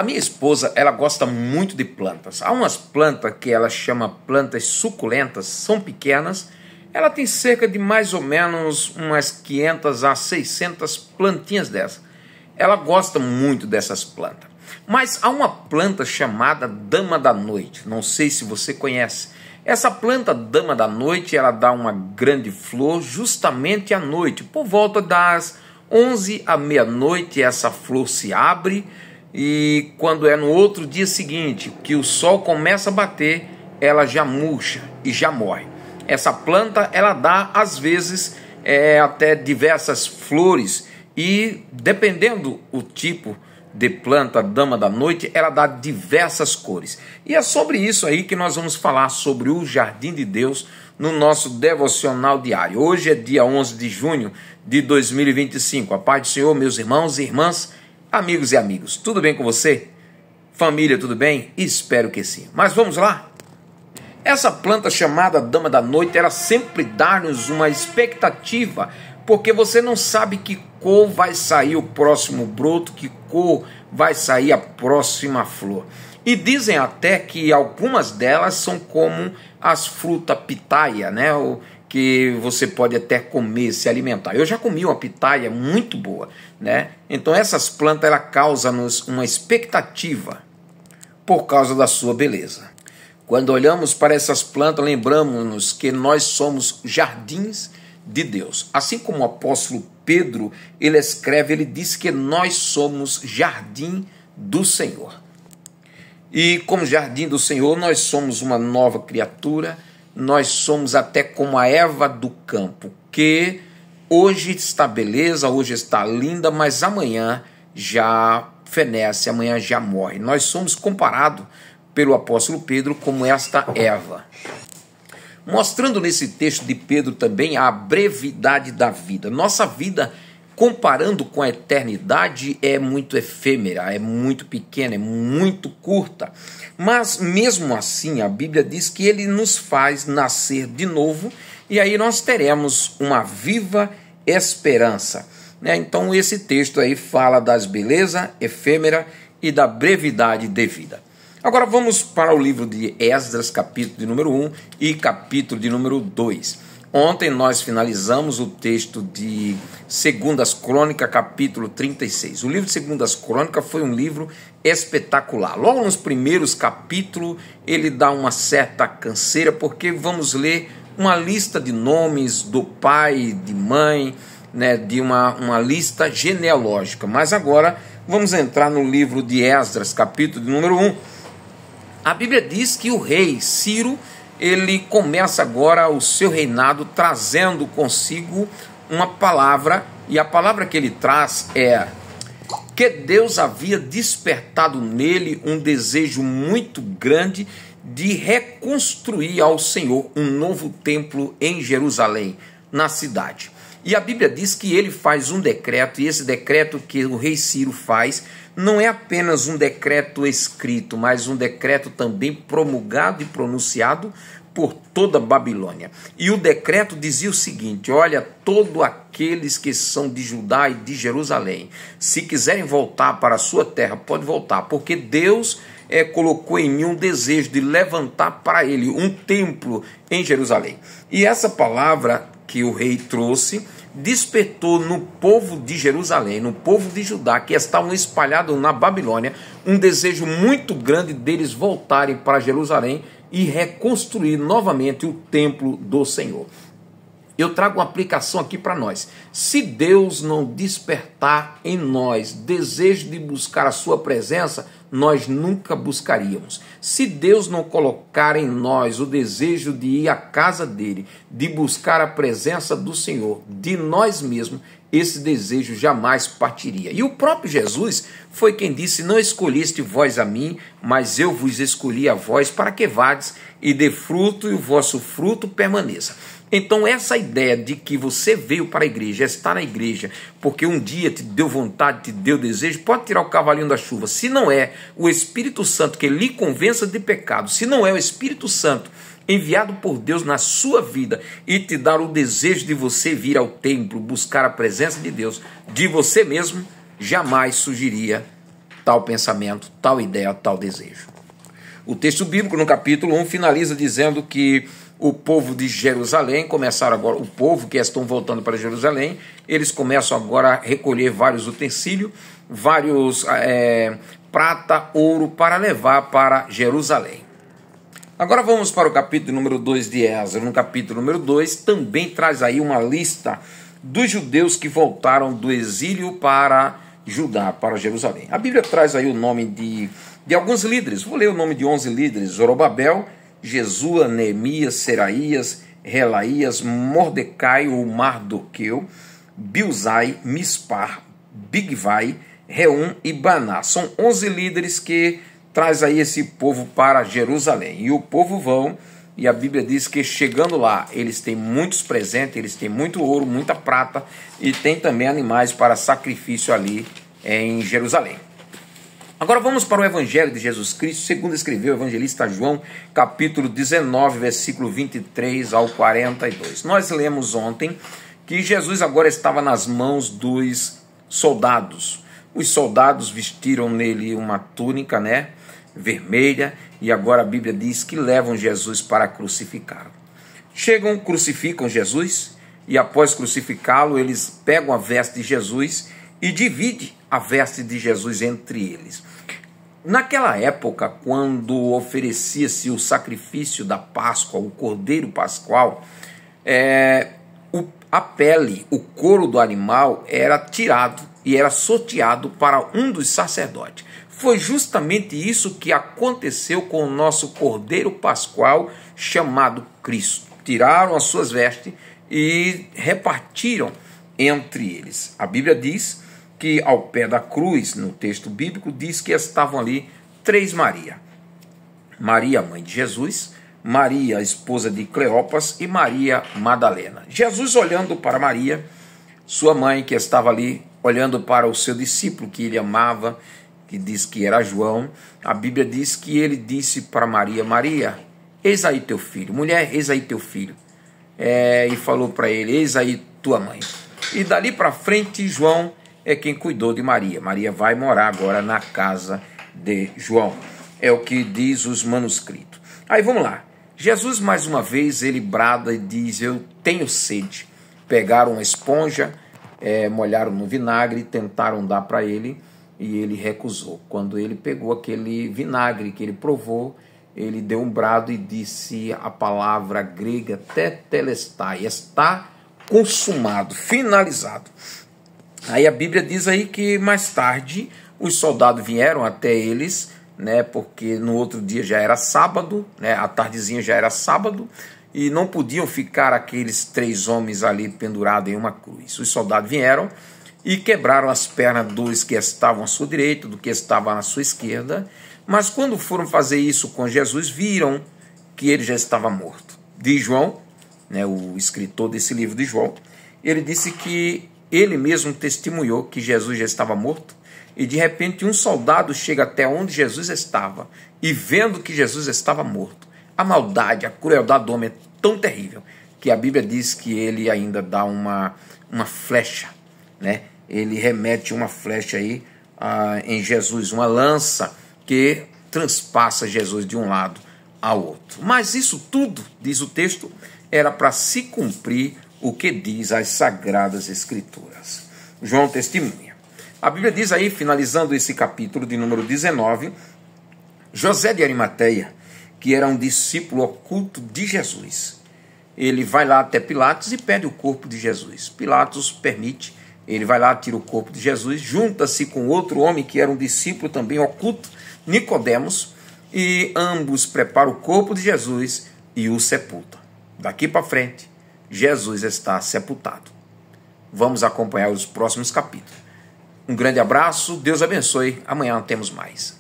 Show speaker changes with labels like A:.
A: minha esposa, ela gosta muito de plantas. Há umas plantas que ela chama plantas suculentas, são pequenas. Ela tem cerca de mais ou menos umas 500 a 600 plantinhas dessas. Ela gosta muito dessas plantas. Mas há uma planta chamada dama da noite. Não sei se você conhece. Essa planta dama da noite, ela dá uma grande flor justamente à noite. Por volta das 11 à meia-noite, essa flor se abre. E quando é no outro dia seguinte, que o sol começa a bater, ela já murcha e já morre. Essa planta, ela dá, às vezes, até diversas flores. E, dependendo do tipo de planta dama da noite, ela dá diversas cores. E é sobre isso aí que nós vamos falar, sobre o Jardim de Deus, no nosso devocional diário. Hoje é dia 11 de junho de 2025. A paz do Senhor, meus irmãos e irmãs, amigos e amigos. Tudo bem com você? Família, tudo bem? Espero que sim. Mas vamos lá? Essa planta chamada dama da noite, ela sempre dá-nos uma expectativa, porque você não sabe que cor vai sair o próximo broto, que cor vai sair a próxima flor. E dizem até que algumas delas são como as frutas pitaia, né? Que você pode até comer, se alimentar. Eu já comi uma pitaia muito boa, né? Então essas plantas, ela causam-nos uma expectativa por causa da sua beleza. Quando olhamos para essas plantas, lembramos-nos que nós somos jardins de Deus. Assim como o apóstolo Pedro, ele escreve, ele diz que nós somos jardim do Senhor. E como jardim do Senhor, nós somos uma nova criatura, nós somos até como a erva do campo, que hoje está beleza, hoje está linda, mas amanhã já fenece, amanhã já morre. Nós somos comparados pelo apóstolo Pedro como esta erva. Mostrando nesse texto de Pedro também a brevidade da vida. Nossa vida, comparando com a eternidade, é muito efêmera, é muito pequena, é muito curta. Mas mesmo assim, a Bíblia diz que ele nos faz nascer de novo, e aí nós teremos uma viva esperança, né? Então esse texto aí fala das belezas efêmeras e da brevidade de vida. Agora vamos para o livro de Esdras, capítulo de número 1 e capítulo de número 2. Ontem nós finalizamos o texto de 2 Crônicas, capítulo 36. O livro de 2 Crônicas foi um livro espetacular. Logo nos primeiros capítulos ele dá uma certa canseira, porque vamos ler uma lista de nomes do pai, de mãe, né, de uma lista genealógica. Mas agora vamos entrar no livro de Esdras, capítulo de número 1. A Bíblia diz que o rei Ciro, ele começa agora o seu reinado trazendo consigo uma palavra, e a palavra que ele traz é que Deus havia despertado nele um desejo muito grande de reconstruir ao Senhor um novo templo em Jerusalém, na cidade. E a Bíblia diz que ele faz um decreto, e esse decreto que o rei Ciro faz não é apenas um decreto escrito, mas um decreto também promulgado e pronunciado por toda a Babilônia. E o decreto dizia o seguinte: olha, todos aqueles que são de Judá e de Jerusalém, se quiserem voltar para a sua terra, pode voltar, porque Deus colocou em mim um desejo de levantar para ele um templo em Jerusalém. E essa palavra que o rei trouxe despertou no povo de Jerusalém, no povo de Judá, que estavam espalhados na Babilônia, um desejo muito grande deles voltarem para Jerusalém e reconstruir novamente o templo do Senhor. Eu trago uma aplicação aqui para nós. Se Deus não despertar em nós desejo de buscar a sua presença, nós nunca buscaríamos. Se Deus não colocar em nós o desejo de ir à casa dele, de buscar a presença do Senhor, de nós mesmos, esse desejo jamais partiria. E o próprio Jesus foi quem disse: não escolheste vós a mim, mas eu vos escolhi a vós, para que vades e dê fruto, e o vosso fruto permaneça. Então essa ideia de que você veio para a igreja, está na igreja, porque um dia te deu vontade, te deu desejo, pode tirar o cavalinho da chuva. Se não é o Espírito Santo que lhe convença de pecado, se não é o Espírito Santo enviado por Deus na sua vida e te dar o desejo de você vir ao templo, buscar a presença de Deus, de você mesmo, jamais surgiria tal pensamento, tal ideia, tal desejo. O texto bíblico, no capítulo 1, finaliza dizendo que o povo de Jerusalém, começaram agora, o povo que estão voltando para Jerusalém, eles começam agora a recolher vários utensílios, vários prata, ouro, para levar para Jerusalém. Agora vamos para o capítulo número 2 de Esdras. No capítulo número 2 também traz aí uma lista dos judeus que voltaram do exílio para Judá, para Jerusalém. A Bíblia traz aí o nome de alguns líderes. Vou ler o nome de 11 líderes: Zorobabel, Jesua, Neemias, Seraías, Relaías, Mordecai ou Mardoqueu, Bilzai, Mispar, Bigvai, Reum e Baná. São 11 líderes que traz aí esse povo para Jerusalém. E o povo vão, e a Bíblia diz que chegando lá, eles têm muitos presentes, eles têm muito ouro, muita prata, e tem também animais para sacrifício ali em Jerusalém. Agora vamos para o Evangelho de Jesus Cristo, segundo escreveu o evangelista João, capítulo 19, versículo 23 ao 42. Nós lemos ontem que Jesus agora estava nas mãos dos soldados. Os soldados vestiram nele uma túnica, vermelha, e agora a Bíblia diz que levam Jesus para crucificá-lo. Chegam, crucificam Jesus, e após crucificá-lo, eles pegam a veste de Jesus e dividem a veste de Jesus entre eles. Naquela época, quando oferecia-se o sacrifício da Páscoa, o cordeiro pascual, a pele, o couro do animal era tirado e era sorteado para um dos sacerdotes. Foi justamente isso que aconteceu com o nosso cordeiro pascual chamado Cristo. Tiraram as suas vestes e repartiram entre eles. A Bíblia diz que ao pé da cruz, no texto bíblico, diz que estavam ali 3 Maria. Maria, mãe de Jesus, Maria, esposa de Cleopas, e Maria Madalena. Jesus olhando para Maria, sua mãe, que estava ali, olhando para o seu discípulo que ele amava, que diz que era João, a Bíblia diz que ele disse para Maria: Maria, eis aí teu filho. Mulher, eis aí teu filho. E falou para ele: eis aí tua mãe. E dali para frente, João é quem cuidou de Maria. Maria vai morar agora na casa de João. É o que diz os manuscritos. Aí vamos lá. Jesus, mais uma vez, ele brada e diz: eu tenho sede. Pegaram uma esponja, molharam no vinagre, tentaram dar para ele, e ele recusou. Quando ele pegou aquele vinagre que ele provou, ele deu um brado e disse a palavra grega tetelestai: está consumado, finalizado. Aí a Bíblia diz aí que mais tarde os soldados vieram até eles, porque no outro dia já era sábado, a tardezinha já era sábado, e não podiam ficar aqueles 3 homens ali pendurados em uma cruz. Os soldados vieram e quebraram as pernas dos que estavam à sua direita, do que estava à sua esquerda, mas quando foram fazer isso com Jesus, viram que ele já estava morto. Diz João, o escritor desse livro de João, ele disse que ele mesmo testemunhou que Jesus já estava morto, e de repente um soldado chega até onde Jesus estava, e vendo que Jesus estava morto, a maldade, a crueldade do homem é tão terrível, que a Bíblia diz que ele ainda dá uma flecha, ele remete uma flecha aí em Jesus, uma lança que transpassa Jesus de um lado ao outro. Mas isso tudo, diz o texto, era para se cumprir o que diz as Sagradas Escrituras. João testemunha. A Bíblia diz aí, finalizando esse capítulo de número 19, José de Arimateia, que era um discípulo oculto de Jesus, ele vai lá até Pilatos e pede o corpo de Jesus. Pilatos permite, ele vai lá, tira o corpo de Jesus, junta-se com outro homem que era um discípulo também oculto, Nicodemos, e ambos preparam o corpo de Jesus e o sepultam. Daqui para frente, Jesus está sepultado. Vamos acompanhar os próximos capítulos. Um grande abraço, Deus abençoe. Amanhã temos mais.